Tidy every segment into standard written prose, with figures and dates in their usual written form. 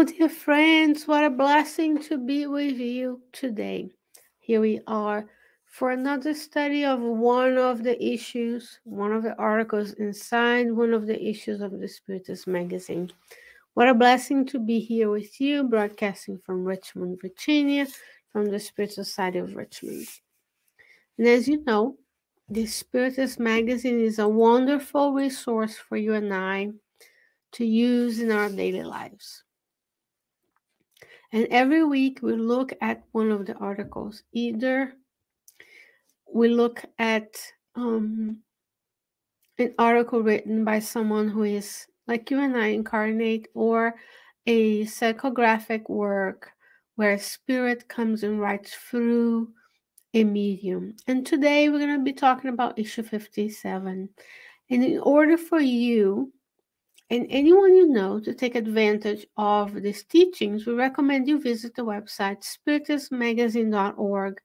dear friends, what a blessing to be with you today. Here we are for another study of one of the issues, one of the articles inside one of the issues of the Spiritist magazine. What a blessing to be here with you, broadcasting from Richmond, Virginia, from the Spirit Society of Richmond. And as you know, the Spiritist magazine is a wonderful resource for you and I to use in our daily lives. And every week we look at one of the articles. Either we look at an article written by someone who is like you and I incarnate, or a psychographic work where spirit comes and writes through a medium. And today we're going to be talking about issue 57. And in order for you and anyone you know to take advantage of these teachings, we recommend you visit the website spiritistmagazine.org,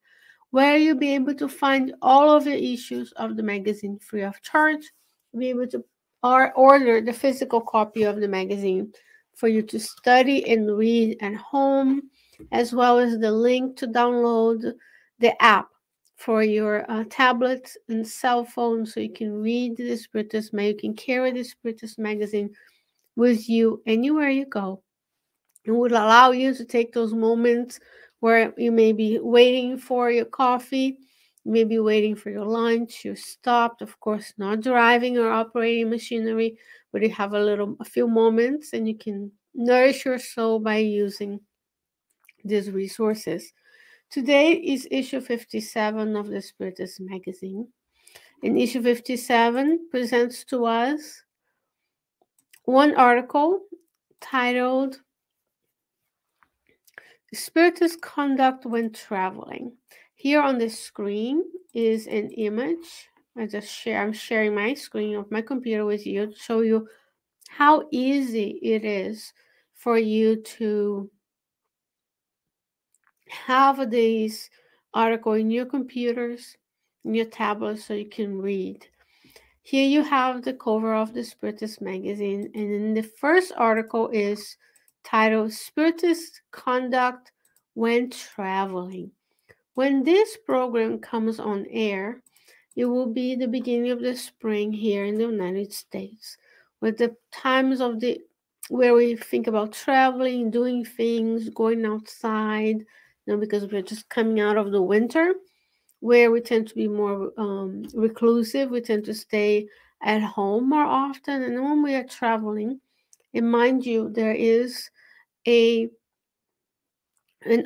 where you'll be able to find all of the issues of the magazine free of charge. You'll be able to order the physical copy of the magazine for you to study and read at home, as well as the link to download the app for your tablets and cell phones, so you can read the Spiritist magazine. You can carry the Spiritist magazine with you anywhere you go. It would allow you to take those moments where you may be waiting for your coffee, you may be waiting for your lunch, you're stopped, of course, not driving or operating machinery, but you have a few moments and you can nourish your soul by using these resources. Today is issue 57 of the Spiritist magazine. And issue 57 presents to us one article titled Spiritist Conduct When Traveling. Here on the screen is an image. I'm sharing my screen of my computer with you to show you how easy it is for you to have this article in your computers, in your tablets, so you can read. Here you have the cover of the Spiritist magazine, and in the first article is titled Spiritist Conduct When Traveling. When this program comes on air, it will be the beginning of the spring here in the United States, with the times of the where we think about traveling, doing things, going outside, because we're just coming out of the winter, where we tend to be more reclusive. We tend to stay at home more often. And when we are traveling, and mind you, there is an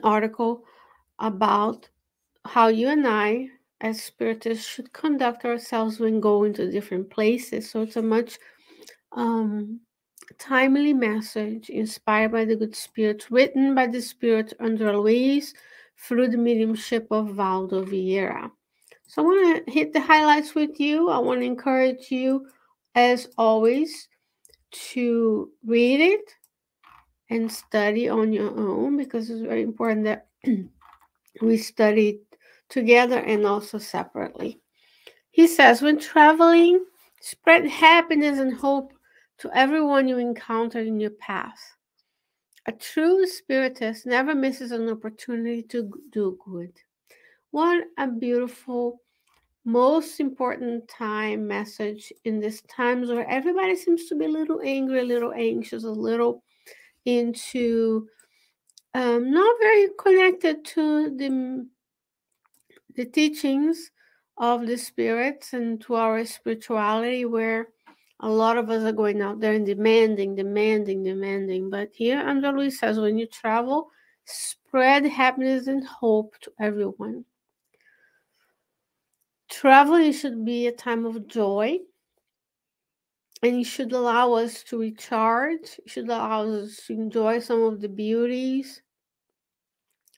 article about how you and I, as spiritists, should conduct ourselves when going to different places. So it's a much timely message inspired by the good spirit, written by the spirit under Luiz through the mediumship of Valdo Vieira. So I want to hit the highlights with you. I want to encourage you, as always, to read it and study on your own, because it's very important that we study together and also separately. He says, when traveling, spread happiness and hope to everyone you encounter in your path. A true spiritist never misses an opportunity to do good. What a beautiful, most important time message in these times where everybody seems to be a little angry, a little anxious, a little into not very connected to the teachings of the spirits and to our spirituality, where a lot of us are going out there and demanding. But here Andrea Luiz says, when you travel, spread happiness and hope to everyone. Traveling should be a time of joy, and it should allow us to recharge. It should allow us to enjoy some of the beauties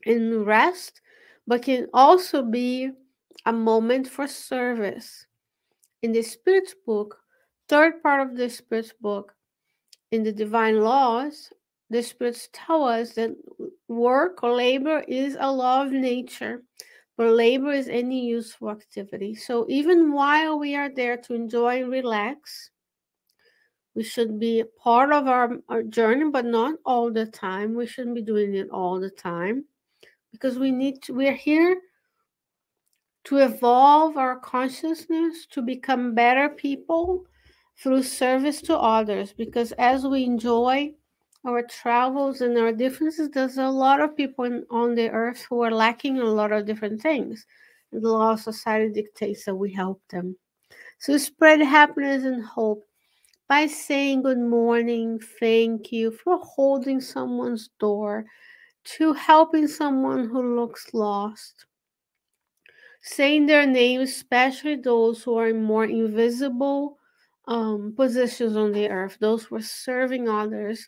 and rest, but can also be a moment for service. In the Spirit's book, third part of the Spirit's book, in the Divine Laws, the Spirits tell us that work or labor is a law of nature, but labor is any useful activity. So even while we are there to enjoy and relax, We should be part of our journey, but not all the time. We shouldn't be doing it all the time because we're here to evolve our consciousness, to become better people through service to others. Because as we enjoy our travels and our differences, there's a lot of people on the earth who are lacking a lot of different things. And the law of society dictates that we help them. So spread happiness and hope by saying good morning, thank you, for holding someone's door, to helping someone who looks lost, saying their name, especially those who are in more invisible positions on the earth, those who are serving others,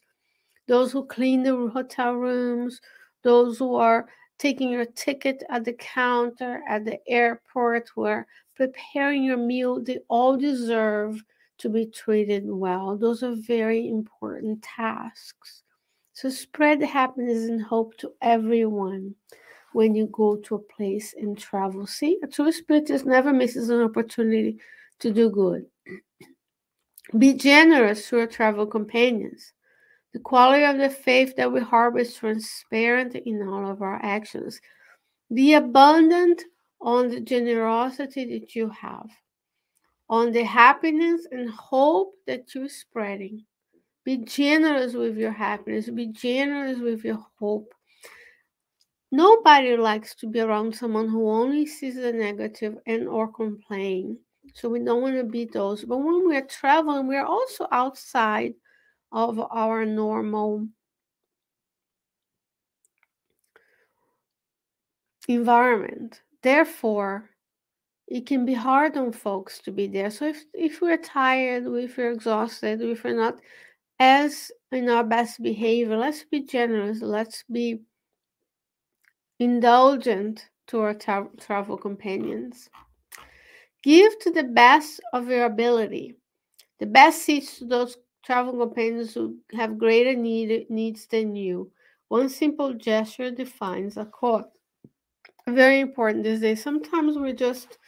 those who clean the hotel rooms, those who are taking your ticket at the counter at the airport, who are preparing your meal. They all deserve to be treated well. Those are very important tasks. So spread happiness and hope to everyone when you go to a place and travel. See, a true spiritist never misses an opportunity to do good. Be generous to your travel companions. The quality of the faith that we harbor is transparent in all of our actions. Be abundant on the generosity that you have, on the happiness and hope that you're spreading. Be generous with your happiness. Be generous with your hope. Nobody likes to be around someone who only sees the negative and or complain. So we don't want to be those. But when we're traveling, we're also outside of our normal environment. Therefore, it can be hard on folks to be there. So if we're tired, if we're exhausted, if we're not as in our best behavior, let's be generous. Let's be indulgent to our travel companions. Give to the best of your ability. The best seats to those travel companions who have greater needs than you. One simple gesture defines a cause. Very important these days. Sometimes we're just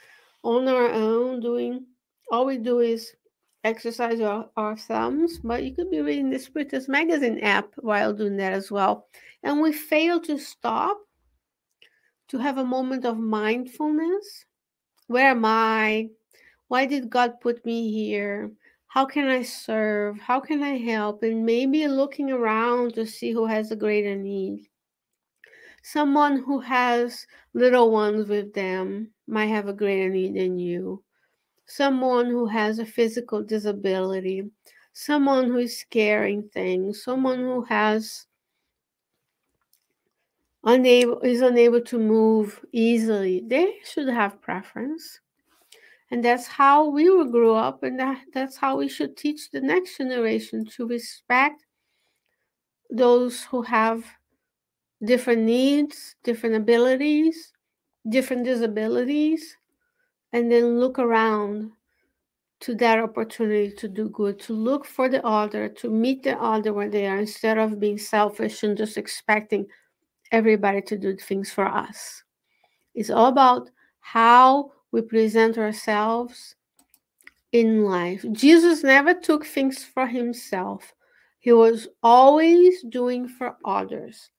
on our own doing, all we do is exercise our thumbs, but you could be reading the Spiritist magazine app while doing that as well. And we fail to stop to have a moment of mindfulness. Where am I? Why did God put me here? How can I serve? How can I help? And maybe looking around to see who has a greater need. Someone who has little ones with them might have a greater need than you. Someone who has a physical disability. Someone who is carrying things. Someone who is unable to move easily. They should have preference. And that's how we will grow up, and that's how we should teach the next generation to respect those who have different needs, different abilities, different disabilities, and then look around to that opportunity to do good, to look for the other, to meet the other where they are, instead of being selfish and just expecting everybody to do things for us. It's all about how we present ourselves in life. Jesus never took things for himself. He was always doing for others.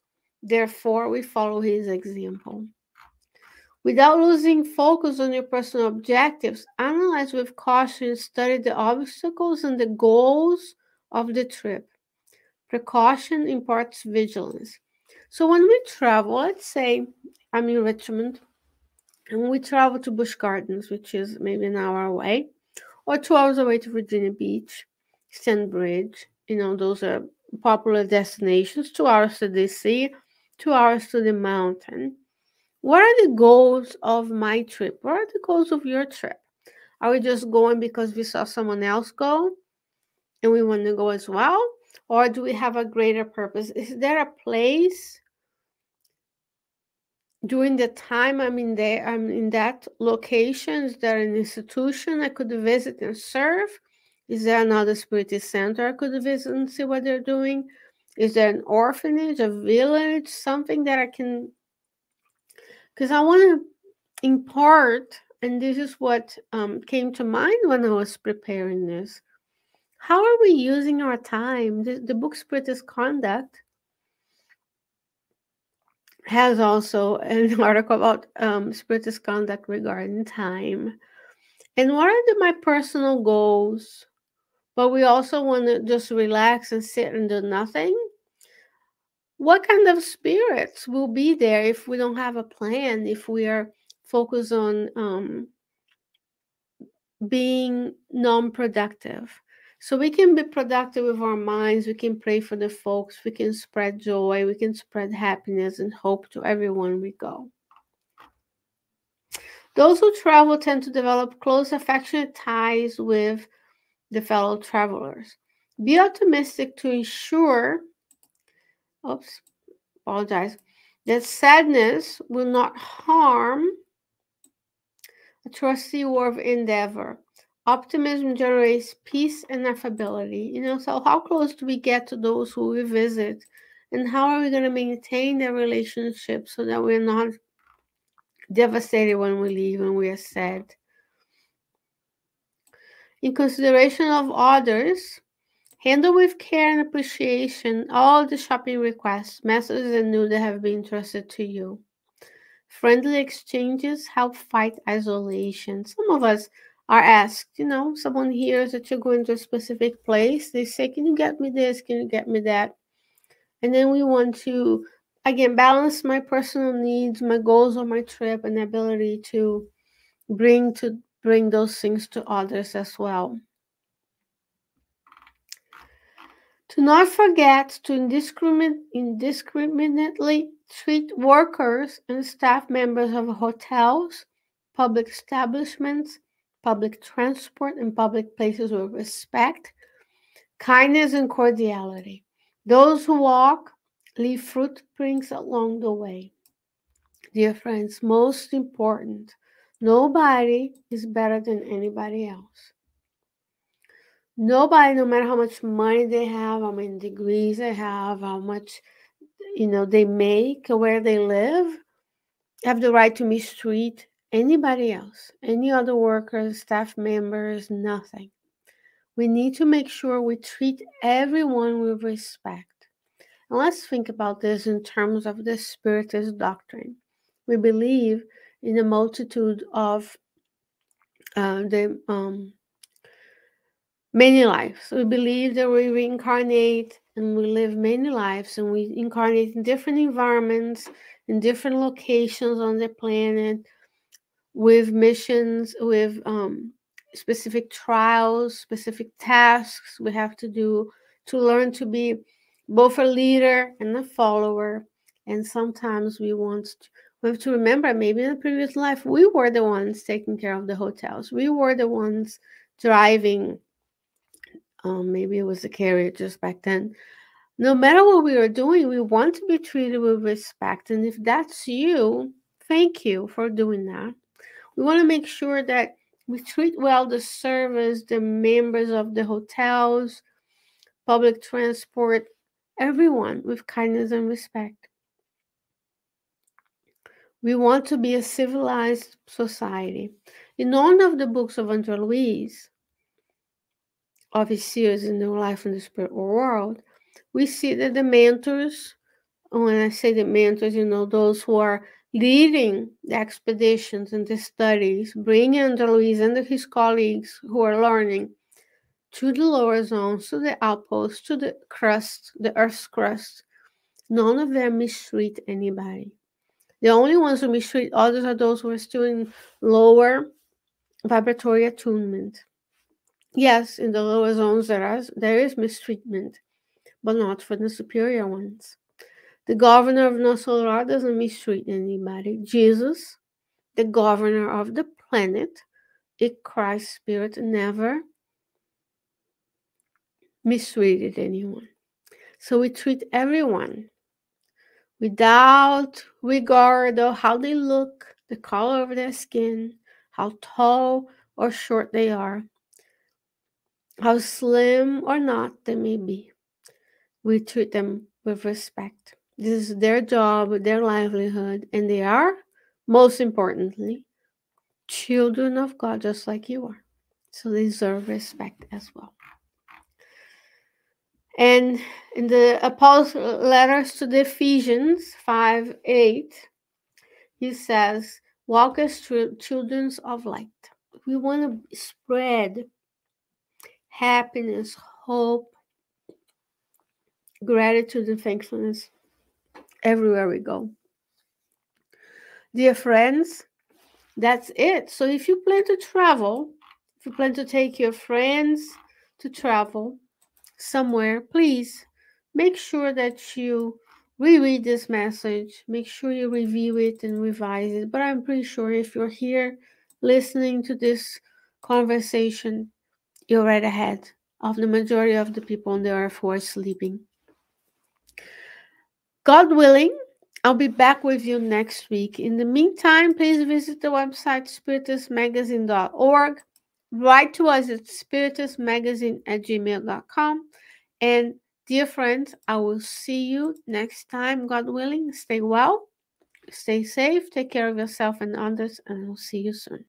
Therefore, we follow his example. Without losing focus on your personal objectives, analyze with caution, study the obstacles and the goals of the trip. Precaution imparts vigilance. So when we travel, let's say I'm in Richmond and we travel to Busch Gardens, which is maybe an hour away, or 2 hours away to Virginia Beach, Stand Bridge. Those are popular destinations. 2 hours to the sea, 2 hours to the mountain. What are the goals of my trip? What are the goals of your trip? Are we just going because we saw someone else go and we want to go as well? Or do we have a greater purpose? Is there a place during the time I'm in that location? Is there an institution I could visit and serve? Is there another Spiritist center I could visit and see what they're doing? Is there an orphanage, a village, something that I can... Because I want to impart, and this is what came to mind when I was preparing this. How are we using our time? The book Spiritist Conduct has also an article about Spiritist conduct regarding time. And what are my personal goals? But we also want to just relax and sit and do nothing. What kind of spirits will be there if we don't have a plan, if we are focused on being non-productive? So we can be productive with our minds, we can pray for the folks, we can spread joy, we can spread happiness and hope to everyone we go. Those who travel tend to develop close affectionate ties with the fellow travelers. Be optimistic to ensure, apologize, that sadness will not harm a trusty work of endeavor. Optimism generates peace and affability. So how close do we get to those who we visit? And how are we going to maintain their relationship so that we're not devastated when we leave and we are sad? In consideration of others, handle with care and appreciation all the shopping requests, messages, and news that have been entrusted to you. Friendly exchanges help fight isolation. Some of us are asked, someone hears that you're going to a specific place. They say, can you get me this? Can you get me that? And then we want to, again, balance my personal needs, my goals on my trip, and the ability to bring those things to others as well. To not forget to indiscriminately treat workers and staff members of hotels, public establishments, public transport, and public places with respect, kindness, and cordiality. Those who walk leave footprints along the way. Dear friends, most important, nobody is better than anybody else. Nobody, no matter how much money they have, how many degrees they have, how much they make, or where they live, have the right to mistreat anybody else, any other workers, staff members, nothing. We need to make sure we treat everyone with respect. And let's think about this in terms of the Spiritist doctrine. We believe in a multitude of many lives. We believe that we reincarnate and we live many lives, and we incarnate in different environments, in different locations on the planet, with missions, with specific trials, specific tasks we have to do to learn to be both a leader and a follower. And sometimes we have to remember, maybe in a previous life, we were the ones taking care of the hotels. We were the ones driving. Maybe it was the carrier just back then. No matter what we are doing, we want to be treated with respect. And if that's you, thank you for doing that. We want to make sure that we treat well the servers, the members of the hotels, public transport, everyone with kindness and respect. We want to be a civilized society. In none of the books of Andre Luiz, of his series in the life in the spiritual world, we see that the mentors, when I say the mentors, those who are leading the expeditions and the studies, bringing Andre Luiz and his colleagues who are learning to the lower zones, to the outposts, to the crust, the Earth's crust. None of them mistreat anybody. The only ones who mistreat others are those who are still in lower vibratory attunement. Yes, in the lower zones there is mistreatment, but not for the superior ones. The governor of Nosolar doesn't mistreat anybody. Jesus, the governor of the planet, a Christ spirit, never mistreated anyone. So we treat everyone without regard of how they look, the color of their skin, how tall or short they are, how slim or not they may be. We treat them with respect. This is their job, their livelihood, and they are, most importantly, children of God just like you are. So they deserve respect as well. And in the Paul's letters to the Ephesians 5:8, he says, walk as children of light. We want to spread happiness, hope, gratitude, and thankfulness everywhere we go. Dear friends, that's it. So if you plan to travel, if you plan to take your friends to travel somewhere, please make sure that you reread this message. Make sure you review it and revise it. But I'm pretty sure if you're here listening to this conversation, you're right ahead of the majority of the people on the earth who are sleeping. God willing, I'll be back with you next week. In the meantime, please visit the website spiritistmagazine.org. Write to us at spiritistmagazine@gmail.com. And dear friends, I will see you next time, God willing. Stay well, stay safe, take care of yourself and others, and I'll see you soon.